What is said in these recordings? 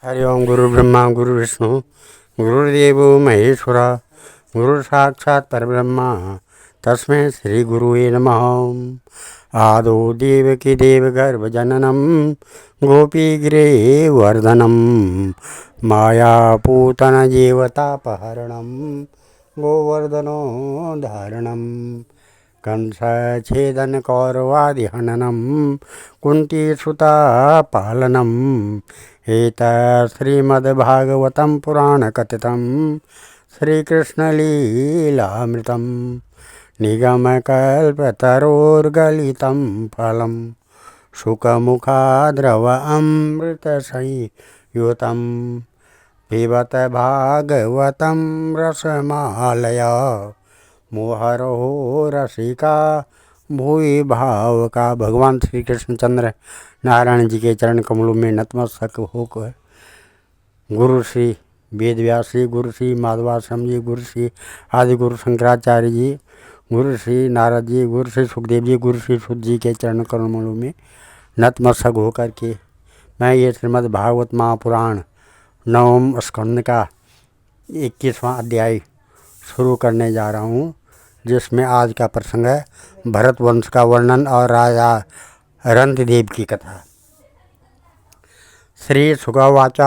हरि ओम। गुरु ब्रह्मा गुरु विष्णु गुरुदेवो महेश्वरा गुरु साक्षात् परब्रह्मा तस्मै श्री गुरुवे नमः। आदौ देवकी देवगर्भजननं गोपीगिरिवर्धनं मायापूतनदेवतापहरणं गोवर्धनोद्धारणं कंसच्छेदनकौरवादिहननं कुन्तीसुतापालनम् एतत् श्रीमद्भागवतं पुराणकथितं श्रीकृष्णलीलामृतं निगमकल्पतरोर्गलितं फलं शुकमुखाद्रवमृतसंयुतं पिबत भागवतं रसमालया मोहरो रसिका भूरि भाव का। भगवान श्री कृष्णचंद्र नारायण जी के चरण कमलों में नतमस्तक होकर गुरु श्री वेदव्यास जी, गुरु श्री माधवाश्रम जी, गुरु श्री आदि गुरु शंकराचार्य जी, गुरु श्री नारद जी, गुरु श्री सुखदेव जी, गुरु श्री सुध जी के चरण कमलों में नतमस्तक होकर के मैं ये श्रीमद् भागवत महापुराण नवम स्कंद का 21वां अध्याय शुरू करने जा रहा हूँ, जिसमें आज का प्रसंग है भरत वंश का वर्णन और राजा रंतिदेव की कथा। श्री शुकवाच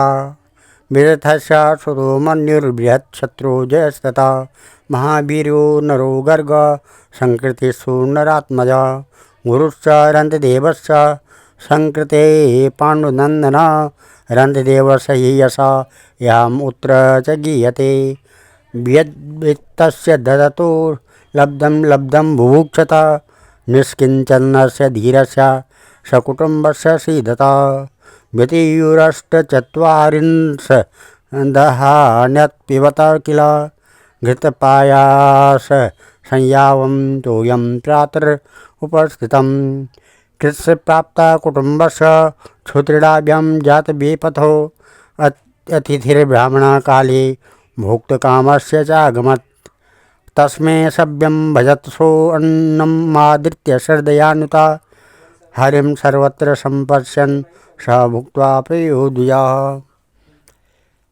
विरथस्य सुतो मन्युर्बृहच्छत्रो जयस्तथा महावीरो नरो गर्ग संकृतिषु नरात्मजा गुरुश्च रंतिदेवश्च संकृते पाण्डुनन्दन रंतिदेवस्य हि यशा याम उत्र च गीयते वित्तस्य ददतो लब्धं बुभुक्षता निष्किञ्चनस्य धीरस्य सकुटुम्बस्य सीदता व्यतियुरष्टचत्वारिंश दहान्यत्पिबत किल घृतपायास संयावं तोयं प्रातर् उपस्थितं कृत्स्यप्राप्ता कुटुम्बस्य क्षुत्रिडाभ्यां जातवेपथो अतिथिर्ब्राह्मण काले भोक्तकामस्य चागमत् तस्मै सभ्यं भजत्सो अन्नमादृत्य श्रद्धयानुता हरिं सर्वत्र संपश्यन् स भुक्त्वा प्रयोदुया।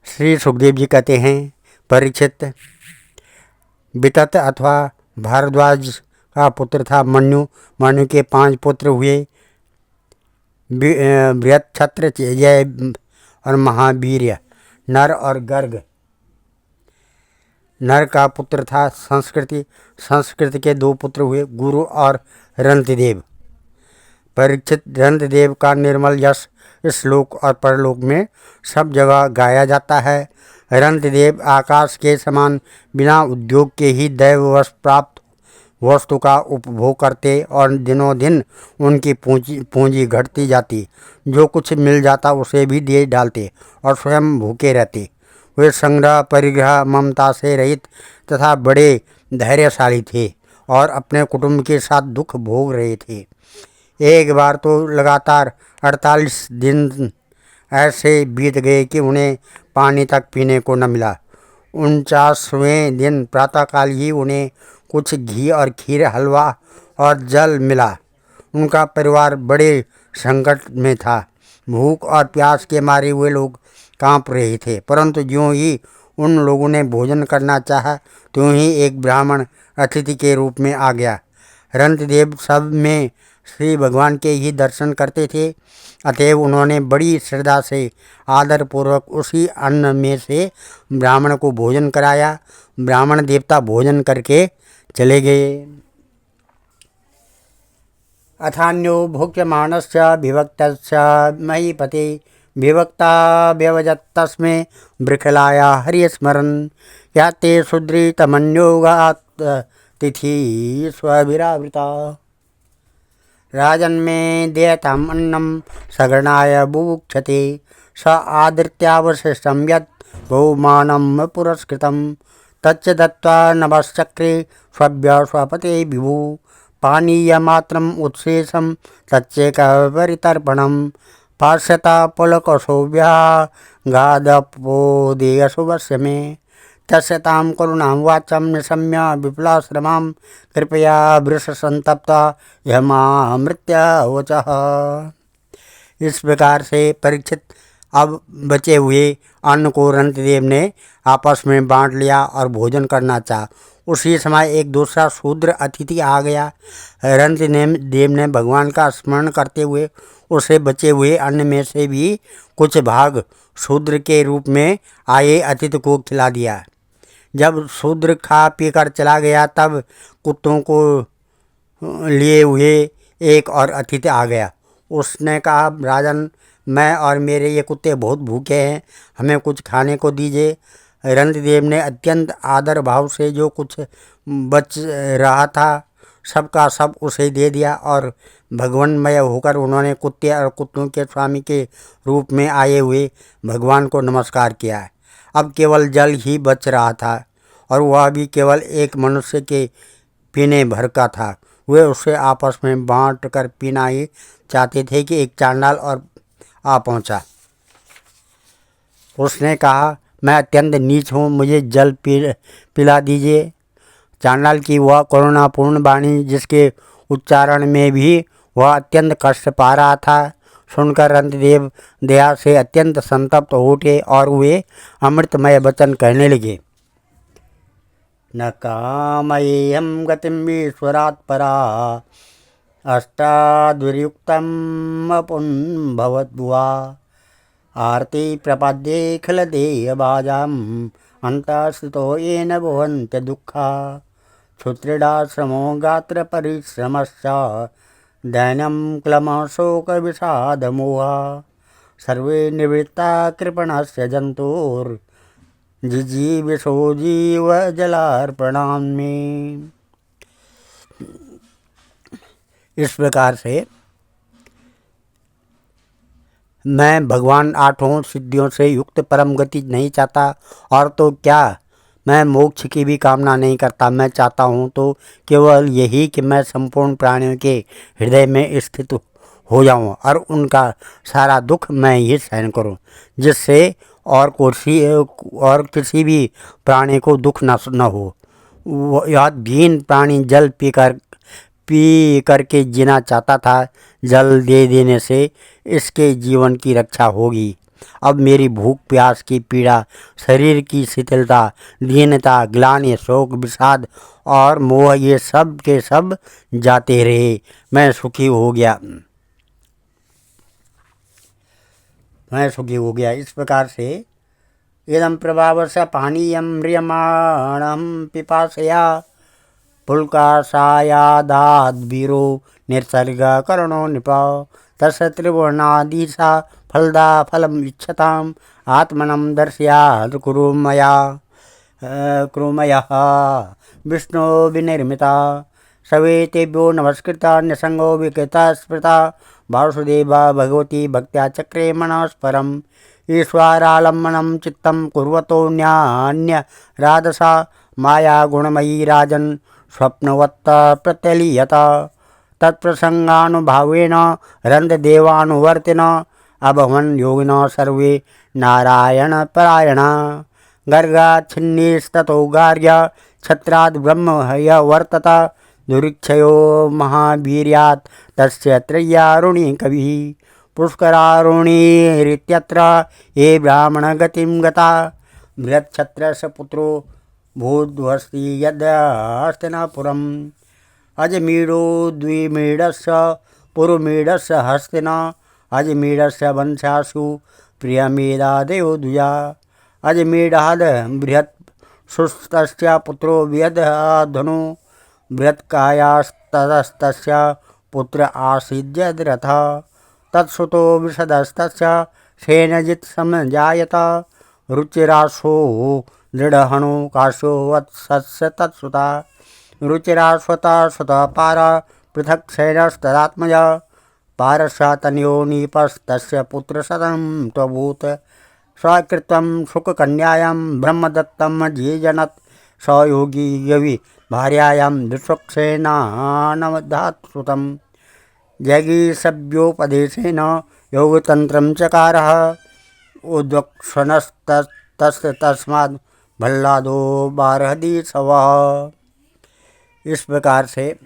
श्री सुखदेव जी कहते हैं, परीक्षित वितत अथवा भारद्वाज का पुत्र था मन्यु। मन्यु के 5 पुत्र हुए, बृहच्छत्र, जय और महावीर्य, नर और गर्ग। नर का पुत्र था संस्कृति। संस्कृति के 2 पुत्र हुए, गुरु और रंतिदेव। परीक्षित, रंतिदेव का निर्मल यश इस लोक और परलोक में सब जगह गाया जाता है। रंतिदेव आकाश के समान बिना उद्योग के ही दैववश प्राप्त वस्तु का उपभोग करते और दिनों दिन उनकी पूंजी घटती जाती। जो कुछ मिल जाता उसे भी दे डालते और स्वयं भूखे रहते। वे संग्रह परिग्रह ममता से रहित तथा बड़े धैर्यशाली थे और अपने कुटुंब के साथ दुख भोग रहे थे। एक बार तो लगातार 48 दिन ऐसे बीत गए कि उन्हें पानी तक पीने को न मिला। 49वें दिन प्रातःकाल ही उन्हें कुछ घी और खीर, हलवा और जल मिला। उनका परिवार बड़े संकट में था। भूख और प्यास के मारे वे लोग कांप रहे थे। परंतु ज्यों ही उन लोगों ने भोजन करना चाहा, त्यों ही एक ब्राह्मण अतिथि के रूप में आ गया। रंतिदेव सब में श्री भगवान के ही दर्शन करते थे, अतएव उन्होंने बड़ी श्रद्धा से आदरपूर्वक उसी अन्न में से ब्राह्मण को भोजन कराया। ब्राह्मण देवता भोजन करके चले गए। अथान्यो भुक्यमाणस्य विभक्तस्य महीपते विभक्ता व्यवजत्तस्मै बृखलाया हरिस्मरन् याते सुदृतमन्योगात् तिथि स्वभिरावृता। राजन्मे देयताम् अन्नं सगणाय बुभुक्षते स आदृत्यावशिष्टं यत् बहुमानं पुरस्कृतं तच्च दत्त्वा नभश्चक्रे स्वभ्य स्वपते विभु पानीयमात्रम् उत्शेषं तच्चैकपरितर्पणं पार्श्वता पुलकशोभ्यागादपोदेयशुभस्य मे तस्यतां करुणां वाचं निशम्य विपुलाश्रमां कृपया वृषसंतप्ता यमामृत्या वचः। इस प्रकार से परीक्षित अब बचे हुए अन्न को रंतदेव ने आपस में बांट लिया और भोजन करना चाहा। उसी समय एक दूसरा शूद्र अतिथि आ गया। रंतदेव ने भगवान का स्मरण करते हुए उसे बचे हुए अन्न में से भी कुछ भाग शूद्र के रूप में आए अतिथि को खिला दिया। जब शूद्र खा पीकर चला गया तब कुत्तों को लिए हुए एक और अतिथि आ गया। उसने कहा, राजन, मैं और मेरे ये कुत्ते बहुत भूखे हैं, हमें कुछ खाने को दीजिए। रंतदेव ने अत्यंत आदर भाव से जो कुछ बच रहा था सबका सब उसे दे दिया और भगवानमय होकर उन्होंने कुत्ते और कुत्तों के स्वामी के रूप में आए हुए भगवान को नमस्कार किया। अब केवल जल ही बच रहा था और वह भी केवल एक मनुष्य के पीने भर का था। वे उसे आपस में बांट कर पीना ही चाहते थे कि एक चांडाल और आ पहुंचा। उसने कहा, मैं अत्यंत नीच हूँ, मुझे जल पिला दीजिए। चांडाल की वह करुणापूर्ण वाणी, जिसके उच्चारण में भी वह अत्यंत कष्ट पा रहा था, सुनकर रंतदेव दया से अत्यंत संतप्त हो उठे और वे अमृतमय वचन कहने लगे। न कामयेयं गतिं ईश्वरात् परा अष्टाद्विर्युक्तम् अपुन्भवद्वा आरती प्रपद्ये खिलदेयबाजाम् अन्तःस्थितो येन भुवन्त्य दुःखा क्षुत्रिडाश्रमो गात्रपरिश्रमश्च दैन्यं क्लमः शोकविषादमोहा सर्वे निवृत्ता कृपणस्य जिजीविषो जीव जलार्पणान् में। इस प्रकार से मैं भगवान आठों सिद्धियों से युक्त परम गति नहीं चाहता, और तो क्या मैं मोक्ष की भी कामना नहीं करता। मैं चाहता हूँ तो केवल यही कि मैं संपूर्ण प्राणियों के हृदय में स्थित हो जाऊँ और उनका सारा दुख मैं ही सहन करूँ, जिससे और किसी भी प्राणी को दुख न हो। यह दीन प्राणी जल पी करके जीना चाहता था। जल दे देने से इसके जीवन की रक्षा होगी। अब मेरी भूख प्यास की पीड़ा, शरीर की शिथिलता, दीनता, ग्लानि, शोक, विषाद और मोह, ये सब के सब जाते रहे। मैं सुखी हो गया। इस प्रकार से इदं प्रभावश पानीयं म्रियमाणं पिपासया पुलकाशायादाद्वीरो निर्सर्गकरणो नृपा तस्य त्रिभुवनाधीशा फलदा फलम् इच्छताम् आत्मनं दर्शयात् कुरुमयः विष्णो विनिर्मिता सवे तेभ्यो नमस्कृता निसंगो विकृता स्मृता वासुदेवा भगवती भक्त्या चक्रे मनस्परम् ईश्वरालम्बनं चित्तं कुर्वतो न्यान्यराधसा माया गुणमयी राजन् स्वप्नवत् प्रत्यलीयत तत्प्रसंगानुभावेन रन्ध्रदेवानुवर्तिन अभवन् योगिनः सर्वे नारायणपरायणा गर्गाच्छिन्नीस्ततो गार्ग्य छत्राद् ब्रह्म वर्तत दुरीक्षयो महावीर्यात् तस्य त्रय्यारुणि कविः पुष्करारुणिरित्यत्र ये ब्राह्मणगतिं गता बृहच्छत्रस्य पुत्रो भूद्वस्ति यद्हस्तिनापुरम् अजमीडो द्विमीडस्य पुरुमीडस्य हस्तिना अजमीडस्य वंशासु प्रियमेधादयो द्विजा अजमीडाद् बृहत् सुस्तस्य पुत्रो व्यधनु बृहत्कायास्ततस्तस्य पुत्र आसीद्यद्रथ तत्सुतो विशदस्तस्य सेनजित् समजायत रुचिराशो दृढहणो काशो वत्सस्य तत्सुता रुचिराश्वता सुतपार पृथक् सेनस्तदात्मज पारशातनयो नीपस्तस्य पुत्रशतं त्वभूत् स्वकृतं शुककन्यायां ब्रह्मदत्तं जीजनत् स योगी यवि भार्यायां दुष्सेनानवधात् सुतं जैगीसभ्योपदेशेन योगतन्त्रं चकारः उद्वक्षणस्तस्माद् भल्लादो बारहदीसवः। इस प्रकार से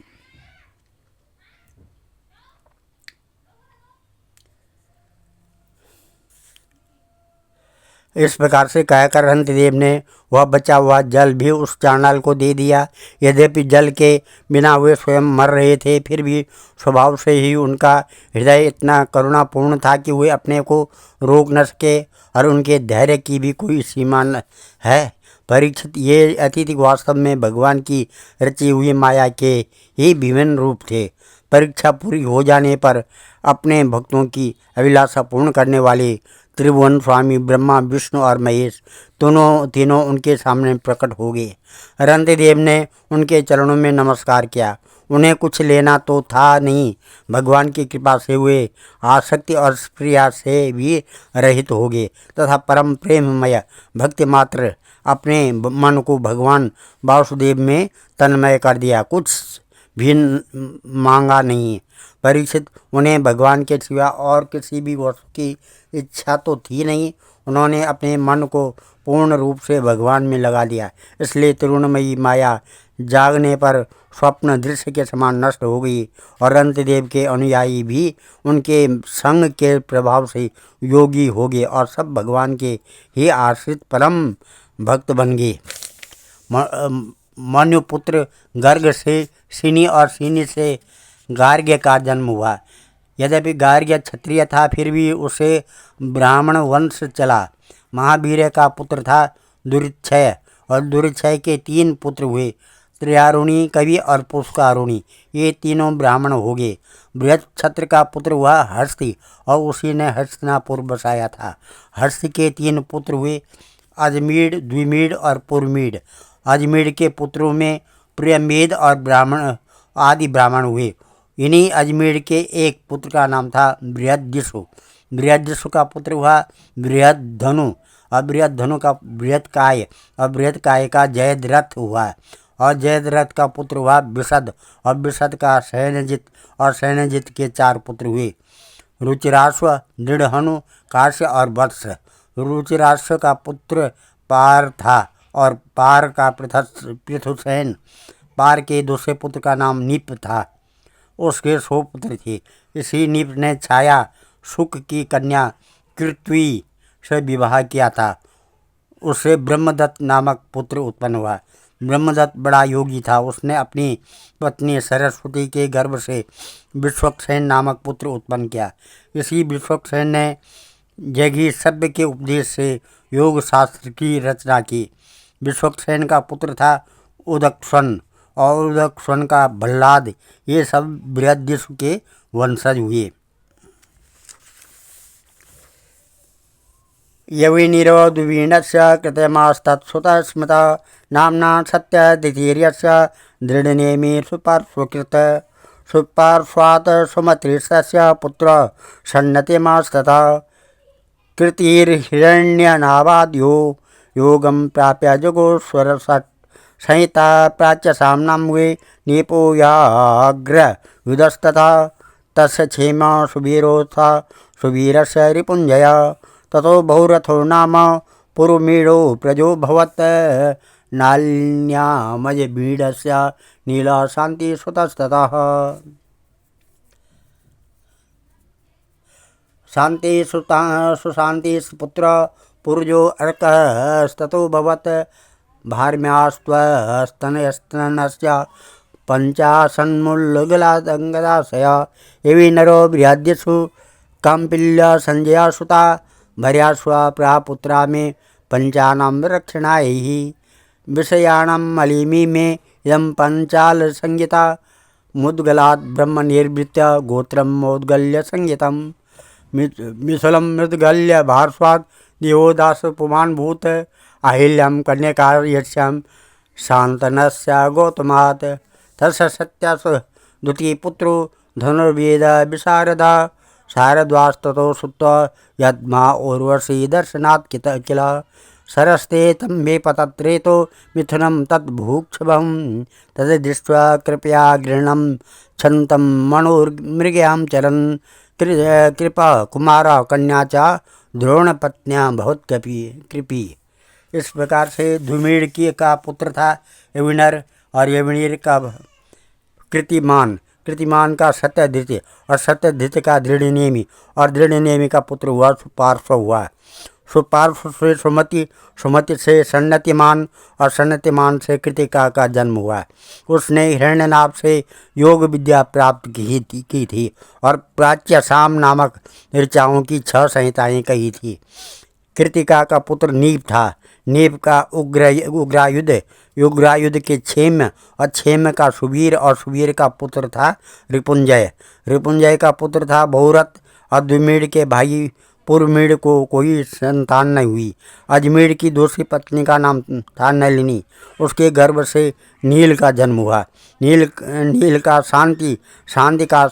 इस प्रकार से कहकर रंतिदेव ने वह बचा हुआ जल भी उस चांडाल को दे दिया। यद्यपि जल के बिना वे स्वयं मर रहे थे, फिर भी स्वभाव से ही उनका हृदय इतना करुणापूर्ण था कि वे अपने को रोक न सके, और उनके धैर्य की भी कोई सीमा न है। परीक्षित, ये अतिथि वास्तव में भगवान की रची हुई माया के ही विभिन्न रूप थे। परीक्षा पूरी हो जाने पर अपने भक्तों की अभिलाषा पूर्ण करने वाले त्रिभुवन स्वामी ब्रह्मा, विष्णु और महेश तीनों उनके सामने प्रकट हो गए। रंतिदेव ने उनके चरणों में नमस्कार किया। उन्हें कुछ लेना तो था नहीं। भगवान की कृपा से वे आसक्ति और स्प्रिया से भी रहित हो गए तथा परम प्रेममय भक्ति मात्र अपने मन को भगवान वासुदेव में तन्मय कर दिया, कुछ भी मांगा नहीं। परीक्षित, उन्हें भगवान के सिवा और किसी भी वस्तु की इच्छा तो थी नहीं। उन्होंने अपने मन को पूर्ण रूप से भगवान में लगा दिया, इसलिए तरुणमयी माया जागने पर स्वप्न दृश्य के समान नष्ट हो गई, और रंतिदेव के अनुयायी भी उनके संग के प्रभाव से योगी हो गए और सब भगवान के ही आश्रित परम भक्त बन गए। मनुपुत्र गर्ग से सिनी और सिनी से गार्ग्य का जन्म हुआ। यद्यपि गार्ग्य क्षत्रिय था, फिर भी उसे ब्राह्मण वंश चला। महावीर का पुत्र था दुरिच्छय, और दुरिच्छय के 3 पुत्र हुए, त्रियारुणी, कवि और पुष्कारुणी। ये तीनों ब्राह्मण हो गए। बृहत्क्षत्र का पुत्र हुआ हस्ती, और उसी ने हस्तिनापुर बसाया था। हस्ती के 3 पुत्र हुए, अजमीड, द्विमीड और पुरमीड। अजमीड के पुत्रों में प्रियमेद और ब्राह्मण आदि ब्राह्मण हुए। इन्हीं अजमेर के एक पुत्र का नाम था बृहद्दिशु। बृहद्दिशु का पुत्र हुआ बृहद्धनु, और बृहद्धनु का बृहत्काय, और बृहत्काय का जयद्रथ हुआ, और जयद्रथ का पुत्र हुआ विशद, और विशद का सैन्यजित, और सैन्यजित के 4 पुत्र हुए, रुचिराश्व, दृढ़हनु, काश्य और वत्स। रुचिराश्व का पुत्र पार था, और पार का पृथुसेन। पार के दूसरे पुत्र का नाम नीप था। उसके 100 पुत्र थे। इसी नीप ने छाया शुक की कन्या कृत्वी से विवाह किया था। उससे ब्रह्मदत्त नामक पुत्र उत्पन्न हुआ। ब्रह्मदत्त बड़ा योगी था। उसने अपनी पत्नी सरस्वती के गर्भ से विश्वक्सेन नामक पुत्र उत्पन्न किया। इसी विश्वक्सेन ने जगी सभ्य के उपदेश से योग शास्त्र की रचना की। विश्वक्सेन का पुत्र था उदकस्वन, और उदकस्वन का भल्लाद। ये सब बृहद्दिशु के वंशज हुए। यविनीरो द्विवीणस्य कृतमास्तत्सुतः स्मृता नाम्ना सत्यदितिर्यस्य दृढनेमि सुपार्श्वकृत सुपार्श्वात् सुमतिस्तस्य पुत्र सन्नतिमास्तथा कृतिर्हिरण्यनावाद्यो योगं प्राप्य जुगोस्वर संहिता प्राच्य सामनां वे निपोयाग्र युधस्तथा तस्य क्षेम सुवीरोऽथा सुवीरस्य रिपुञ्जय ततो बहुरथो नाम पुरुमीडो प्रजोऽभवत् नाल्यामजबीडस्य नीलशान्तिसुतस्ततः सुशान्तिसुपुत्र पुरुजो अर्कस्ततो भवत् भारम्यास्त्वस्तनयस्तनस्य पंचाशन्मुल्लगलादंगदाशय एवि नरो बृहद्दिशु काम्पिल्य संजया सुता भर्यास्वा प्रापुत्रा में पंचानां रक्षणायै विषयाणां मलिमी में इदं पंचाल संहिता मुद्गलात् ब्रह्म निर्वृत्य गोत्रं मोद्गल्य संहितं मिथुलं मृद्गल्य भारस्वात् देवोदास पुमान् भूत अहिल्यां कन्यकार्यस्यां शान्तनस्य गौतमात् तस्य सत्यासु द्वितीयपुत्रो धनुर्वेद विशारदा शारद्वास्ततो श्रुत्वा यद्मा उर्वशी दर्शनात् किल सरस्ते तं वेपतत्रेतो मिथुनं तद्भूक्षभं तद्दृष्ट्वा कृपया गृह्णं छन्तं मनोर्मृगयां चरन् कृपा कुमार कन्या च द्रोणपत्न्या बहुत कृपी। इस प्रकार से धूमिड़ की का पुत्र था यविनर, और यविनीर का कृतिमान का सत्यधृत्य, और सत्यधृत्य का दृढ़नेमी, और दृढ़नेमी का पुत्र हुआ सुपार्श्व हुआ। सुपार्श्व से सुमति, सुमति से सन्नतिमान और सन्नतिमान से कृतिका का जन्म हुआ। उसने हिरण्यनाभ से योग विद्या प्राप्त की थी और प्राच्य साम नामक ऋचाओं की 6 संहिताएं कही थी। कृतिका का पुत्र नीप था। नीप का उग्रायुध के क्षेम और क्षेम का सुबीर और सुबीर का पुत्र था रिपुंजय। रिपुंजय का पुत्र था बहुरथ और द्विमीड़ के भाई पूर्वमीड़ को कोई संतान नहीं हुई। अजमेर की दूसरी पत्नी का नाम था नलिनी। उसके गर्भ से नील का जन्म हुआ। नील का शांति, शांति का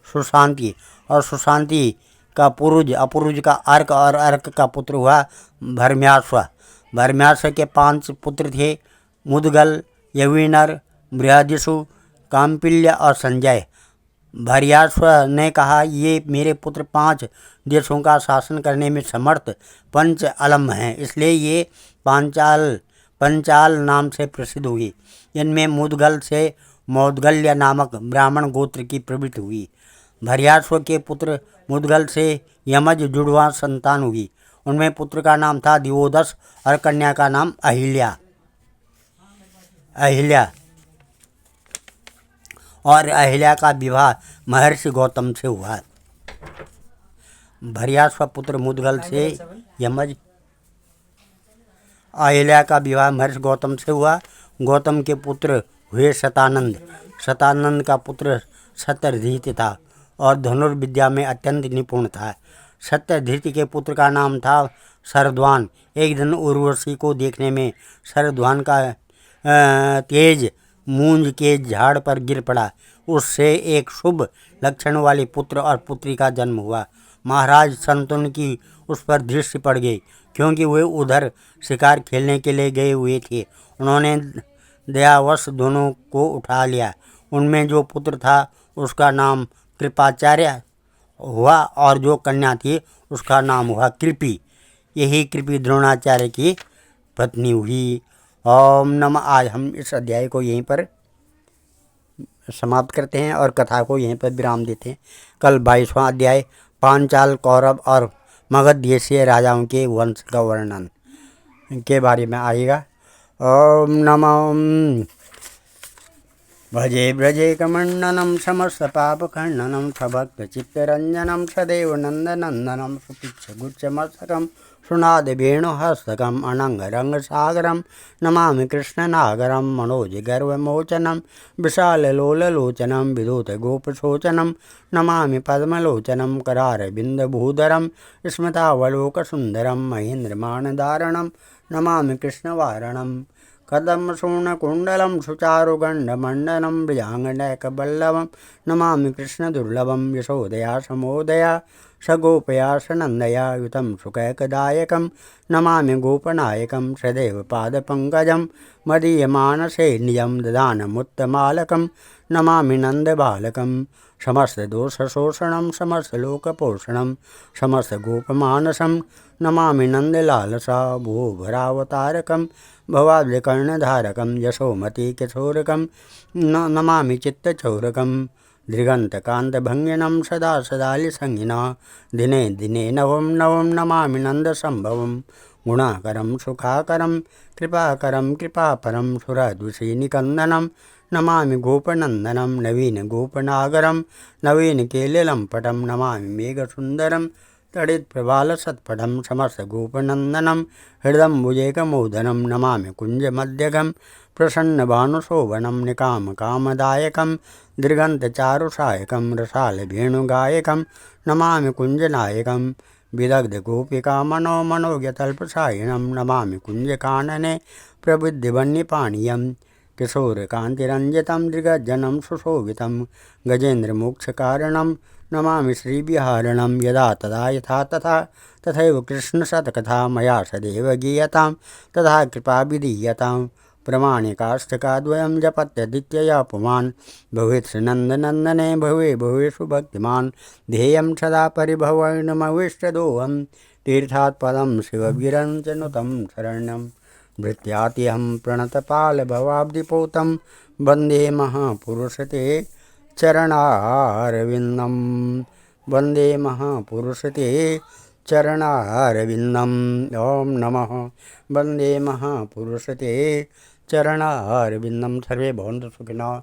सुशांति और सुशांति का पुरुज, अपुरुज का अर्क और अर्क का पुत्र हुआ भरम्याश्व। भरम्याश्व के 5 पुत्र थे, मुदगल, यवीनर, बृहदिषु, काम्पिल्य और संजय। भरयाश्व ने कहा, ये मेरे पुत्र 5 देशों का शासन करने में समर्थ पंच अलम हैं, इसलिए ये पंचाल नाम से प्रसिद्ध हुई। इनमें मुदगल से मौदगल्य नामक ब्राह्मण गोत्र की प्रवृत्ति हुई। भरयाश्व के पुत्र मुदगल से यमज जुड़वा संतान हुई। उनमें पुत्र का नाम था दिवोदस और कन्या का नाम अहिल्या। और अहिल्या का विवाह महर्षि गौतम से हुआ। भरयाश्व पुत्र मुदगल से यमज, अहिल्या का विवाह महर्षि गौतम से हुआ। गौतम के पुत्र हुए शतानंद। शतानंद का पुत्र सत्यधृति था और धनुर्विद्या में अत्यंत निपुण था। सत्यधृति के पुत्र का नाम था शरद्वान। एक दिन उर्वशी को देखने में शरद्वान का तेज मूंज के झाड़ पर गिर पड़ा। उससे एक शुभ लक्षण वाले पुत्र और पुत्री का जन्म हुआ। महाराज शंतनु की उस पर दृष्टि पड़ गई, क्योंकि वे उधर शिकार खेलने के लिए गए हुए थे। उन्होंने दयावश दोनों को उठा लिया। उनमें जो पुत्र था उसका नाम कृपाचार्य हुआ और जो कन्या थी उसका नाम हुआ कृपि। यही कृपि द्रोणाचार्य की पत्नी हुई। ओम नमः। आज हम इस अध्याय को यहीं पर समाप्त करते हैं और कथा को यहीं पर विराम देते हैं। कल 22वां अध्याय पांचाल, कौरव और मगध देशीय राजाओं के वंश का वर्णन के बारे में आएगा। ओम नमः। भजे व्रजे कमंडनम समस्त पाप खंडनम सभक्त चित्तरंजनम सदैव नंदनंदनम सुपिच्छ गुच्छमस्तकम सुनाद वेणुहस्तकम अनंग रंग सागरम नमामि कृष्णनागरम मनोज गर्वमोचनम विशाल लोललोचनम विदूत गोपशोचनम नमामि पद्मलोचनम करारविंदभूधरम स्मृतावलोकसुंदरम महेन्द्रमानधारणम नमामि कृष्णवारणम कदम्बसूर्णकुण्डलं सुचारुगण्डमण्डनं मृजाङ्गनैकवल्लभं नमामि कृष्णदुर्लभं यशोदया समोदया सगोपया सनन्दया युतं सुखैकदायकं नमामि गोपनायकं सदैव पादपङ्कजं मदीयमानसे निजं ददानमुत्तमालकं नमामि नन्दबालकं समस्तदोषशोषणं समस्तलोकपोषणं समस्तगोपमानसं नमामि नन्दलालसा भूभरावतारकं भवाब्जकर्णधारकं यशोमतीकिशोरकं नमामि चित्तचौरकं दृगन्तकान्तभङ्गिनं सदा सदालिसंगिना दिने दिने नवं नवं नमामि नन्दसम्भवं गुणाकरं सुखाकरं कृपाकरं कृपापरं सुरद्विषीनिकन्दनं नमामि गोपनन्दनं नवीनगोपनागरं नवीनकेलिलम्पटं नमामि मेघसुन्दरं तडित्प्रबालसत्पटं समस्तगोपनन्दनं हृदम्बुजैकमोदनं नमामि कुञ्जमध्यगं प्रसन्नभानुशोभनं निकामकामदायकं दृगन्तचारुसायकं रसालवेणुगायकं नमामि कुञ्जनायकं विदग्धगोपिकामनोमनोज्ञतल्पसायिनं नमामि कुञ्जकानने प्रबुद्धिवन्यपाणियं किशोरकान्तिरञ्जितं दृगज्जनं सुशोभितं गजेन्द्रमोक्षकारणं नमामि श्रीविहारणं यदा तदा यथा तथा तथैव कृष्णशतकथा मया सदैव गीयतां तथा कृपा विधीयतां प्रमाणिकाष्टकाद्वयं जपत्यदित्यया पुमान् भवेत् नन्दनन्दने भवे भवेषु भक्तिमान् ध्येयं सदा परिभवनमविष्टदोहं तीर्थात् पदं शिवगिरञ्चनुतं शरण्यं भृत्यात्यहं प्रणतपालभवाब्धिपोतं वन्दे महापुरुषते चरणारविन्दं वन्दे महापुरुषते चरणारविन्दम्। ॐ नमः वन्दे महापुरुषते चरणारविन्दं। सर्वे भवन्तु सुखिनः,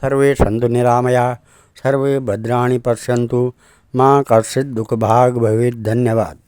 सर्वे सन्तु निरामया, सर्वे भद्राणि पश्यन्तु, मा कश्चित् दुःखभाग् भवेत्। धन्यवाद।